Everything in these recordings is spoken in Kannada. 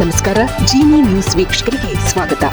ನಮಸ್ಕಾರ. ಜಿನಿ ನ್ಯೂಸ್ ವೀಕ್ಷಕರಿಗೆ ಸ್ವಾಗತ.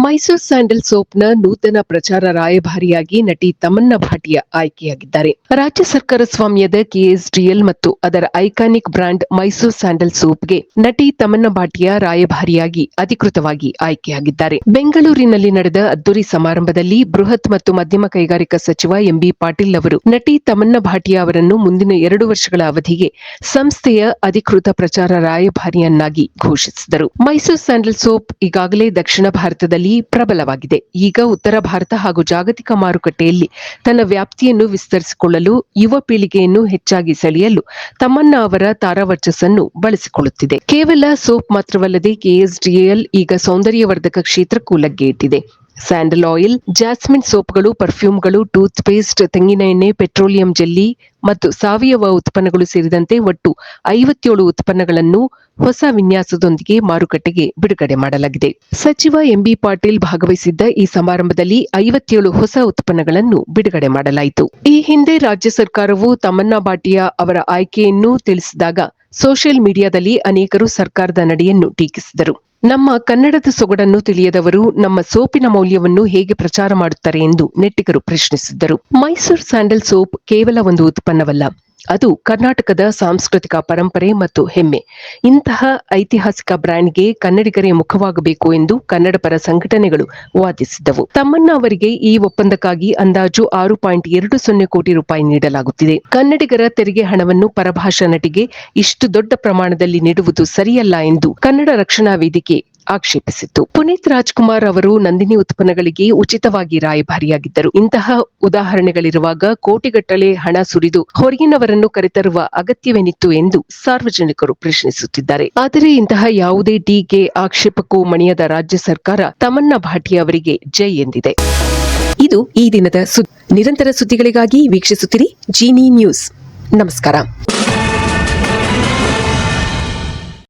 ಮೈಸೂರು ಸ್ಯಾಂಡಲ್ ಸೋಪ್ನ ನೂತನ ಪ್ರಚಾರ ರಾಯಭಾರಿಯಾಗಿ ನಟಿ ತಮನ್ನಾ ಭಾಟಿಯಾ ಆಯ್ಕೆಯಾಗಿದ್ದಾರೆ. ರಾಜ್ಯ ಸರ್ಕಾರ ಸ್ವಾಮ್ಯದ ಕೆಎಸ್ಡಿಎಲ್ ಮತ್ತು ಅದರ ಐಕಾನಿಕ್ ಬ್ರಾಂಡ್ ಮೈಸೂರು ಸ್ಯಾಂಡಲ್ ಸೋಪ್ಗೆ ನಟಿ ತಮನ್ನಾ ಭಾಟಿಯಾ ರಾಯಭಾರಿಯಾಗಿ ಅಧಿಕೃತವಾಗಿ ಆಯ್ಕೆಯಾಗಿದ್ದಾರೆ. ಬೆಂಗಳೂರಿನಲ್ಲಿ ನಡೆದ ಅದ್ದೂರಿ ಸಮಾರಂಭದಲ್ಲಿ ಬೃಹತ್ ಮತ್ತು ಮಧ್ಯಮ ಕೈಗಾರಿಕಾ ಸಚಿವ ಎಂಬಿ ಪಾಟೀಲ್ ಅವರು ನಟಿ ತಮನ್ನಾ ಭಾಟಿಯಾ ಅವರನ್ನು ಮುಂದಿನ 2 ವರ್ಷಗಳ ಅವಧಿಗೆ ಸಂಸ್ಥೆಯ ಅಧಿಕೃತ ಪ್ರಚಾರ ರಾಯಭಾರಿಯನ್ನಾಗಿ ಘೋಷಿಸಿದರು. ಮೈಸೂರು ಸ್ಯಾಂಡಲ್ ಸೋಪ್ ಈಗಾಗಲೇ ದಕ್ಷಿಣ ಭಾರತದಲ್ಲಿ ಪ್ರಬಲವಾಗಿದೆ. ಈಗ ಉತ್ತರ ಭಾರತ ಹಾಗೂ ಜಾಗತಿಕ ಮಾರುಕಟ್ಟೆಯಲ್ಲಿ ತನ್ನ ವ್ಯಾಪ್ತಿಯನ್ನು ವಿಸ್ತರಿಸಿಕೊಳ್ಳಲು ಯುವ ಪೀಳಿಗೆಯನ್ನು ಹೆಚ್ಚಾಗಿ ಸೆಳೆಯಲು ತಮನ್ನಾ ಅವರ ತಾರಾವರ್ಚಸ್ಸನ್ನು ಬಳಸಿಕೊಳ್ಳುತ್ತಿದೆ. ಕೇವಲ ಸೋಪ್ ಮಾತ್ರವಲ್ಲದೆ ಕೆಎಸ್ಡಿಎಲ್ ಈಗ ಸೌಂದರ್ಯವರ್ಧಕ ಕ್ಷೇತ್ರಕ್ಕೂ ಲಗ್ಗೆ ಇಟ್ಟಿದೆ. ಸ್ಯಾಂಡಲ್ ಆಯಿಲ್, ಜಾಸ್ಮಿನ್ ಸೋಪ್ಗಳು, ಪರ್ಫ್ಯೂಮ್ಗಳು, ಟೂತ್ ಪೇಸ್ಟ್, ತೆಂಗಿನ ಎಣ್ಣೆ, ಪೆಟ್ರೋಲಿಯಂ ಜೆಲ್ಲಿ ಮತ್ತು ಸಾವಯವ ಉತ್ಪನ್ನಗಳು ಸೇರಿದಂತೆ ಒಟ್ಟು 57 ಉತ್ಪನ್ನಗಳನ್ನು ಹೊಸ ವಿನ್ಯಾಸದೊಂದಿಗೆ ಮಾರುಕಟ್ಟೆಗೆ ಬಿಡುಗಡೆ ಮಾಡಲಾಗಿದೆ. ಸಚಿವ ಎಂಬಿ ಪಾಟೀಲ್ ಭಾಗವಹಿಸಿದ್ದ ಈ ಸಮಾರಂಭದಲ್ಲಿ 57 ಹೊಸ ಉತ್ಪನ್ನಗಳನ್ನು ಬಿಡುಗಡೆ ಮಾಡಲಾಯಿತು. ಈ ಹಿಂದೆ ರಾಜ್ಯ ಸರ್ಕಾರವು ತಮನ್ನಾ ಭಾಟಿಯಾ ಅವರ ಆಯ್ಕೆಯನ್ನು ತಿಳಿಸಿದಾಗ ಸೋಷಿಯಲ್ ಮೀಡಿಯಾದಲ್ಲಿ ಅನೇಕರು ಸರ್ಕಾರದ ನಡೆಯನ್ನು ಟೀಕಿಸಿದರು. ನಮ್ಮ ಕನ್ನಡದ ಸೊಗಡನ್ನು ತಿಳಿಯದವರು ನಮ್ಮ ಸೋಪಿನ ಮೌಲ್ಯವನ್ನು ಹೇಗೆ ಪ್ರಚಾರ ಮಾಡುತ್ತಾರೆ ಎಂದು ನೆಟ್ಟಿಗರು ಪ್ರಶ್ನಿಸಿದ್ದರು. ಮೈಸೂರು ಸ್ಯಾಂಡಲ್ ಸೋಪ್ ಕೇವಲ ಒಂದು ಉತ್ಪನ್ನವಲ್ಲ, ಅದು ಕರ್ನಾಟಕದ ಸಾಂಸ್ಕೃತಿಕ ಪರಂಪರೆ ಮತ್ತು ಹೆಮ್ಮೆ. ಇಂತಹ ಐತಿಹಾಸಿಕ ಬ್ರ್ಯಾಂಡ್ಗೆ ಕನ್ನಡಿಗರೇ ಮುಖವಾಗಬೇಕು ಎಂದು ಕನ್ನಡ ಪರ ಸಂಘಟನೆಗಳು ವಾದಿಸಿದ್ದವು. ತಮನ್ನಾ ಅವರಿಗೆ ಈ ಒಪ್ಪಂದಕ್ಕಾಗಿ ಅಂದಾಜು 6.20 ಕೋಟಿ ರೂಪಾಯಿ ನೀಡಲಾಗುತ್ತಿದೆ. ಕನ್ನಡಿಗರ ತೆರಿಗೆ ಹಣವನ್ನು ಪರಭಾಷಾ ನಟಿಗೆ ಇಷ್ಟು ದೊಡ್ಡ ಪ್ರಮಾಣದಲ್ಲಿ ನೀಡುವುದು ಸರಿಯಲ್ಲ ಎಂದು ಕನ್ನಡ ರಕ್ಷಣಾ ವೇದಿಕೆ ಆಕ್ಷೇಪಿಸಿತ್ತು. ಪುನೀತ್ ರಾಜ್ಕುಮಾರ್ ಅವರು ನಂದಿನಿ ಉತ್ಪನ್ನಗಳಿಗೆ ಉಚಿತವಾಗಿ ರಾಯಭಾರಿಯಾಗಿದ್ದರು. ಇಂತಹ ಉದಾಹರಣೆಗಳಿರುವಾಗ ಕೋಟಿಗಟ್ಟಲೆ ಹಣ ಸುರಿದು ಹೊರಗಿನವರನ್ನು ಕರೆತರುವ ಅಗತ್ಯವೇನಿತ್ತು ಎಂದು ಸಾರ್ವಜನಿಕರು ಪ್ರಶ್ನಿಸುತ್ತಿದ್ದಾರೆ. ಆದರೆ ಇಂತಹ ಯಾವುದೇ ಟೀಕೆ ಆಕ್ಷೇಪಕ್ಕೂ ಮಣಿಯದ ರಾಜ್ಯ ಸರ್ಕಾರ ತಮನ್ನಾ ಭಾಟಿಯಾ ಅವರಿಗೆ ಜೈ ಎಂದಿದೆ. ಇದು ಈ ದಿನದ ನಿರಂತರ ಸುದ್ದಿಗಳಿಗಾಗಿ ವೀಕ್ಷಿಸುತ್ತಿರಿ ಜಿನಿ ನ್ಯೂಸ್. ನಮಸ್ಕಾರ.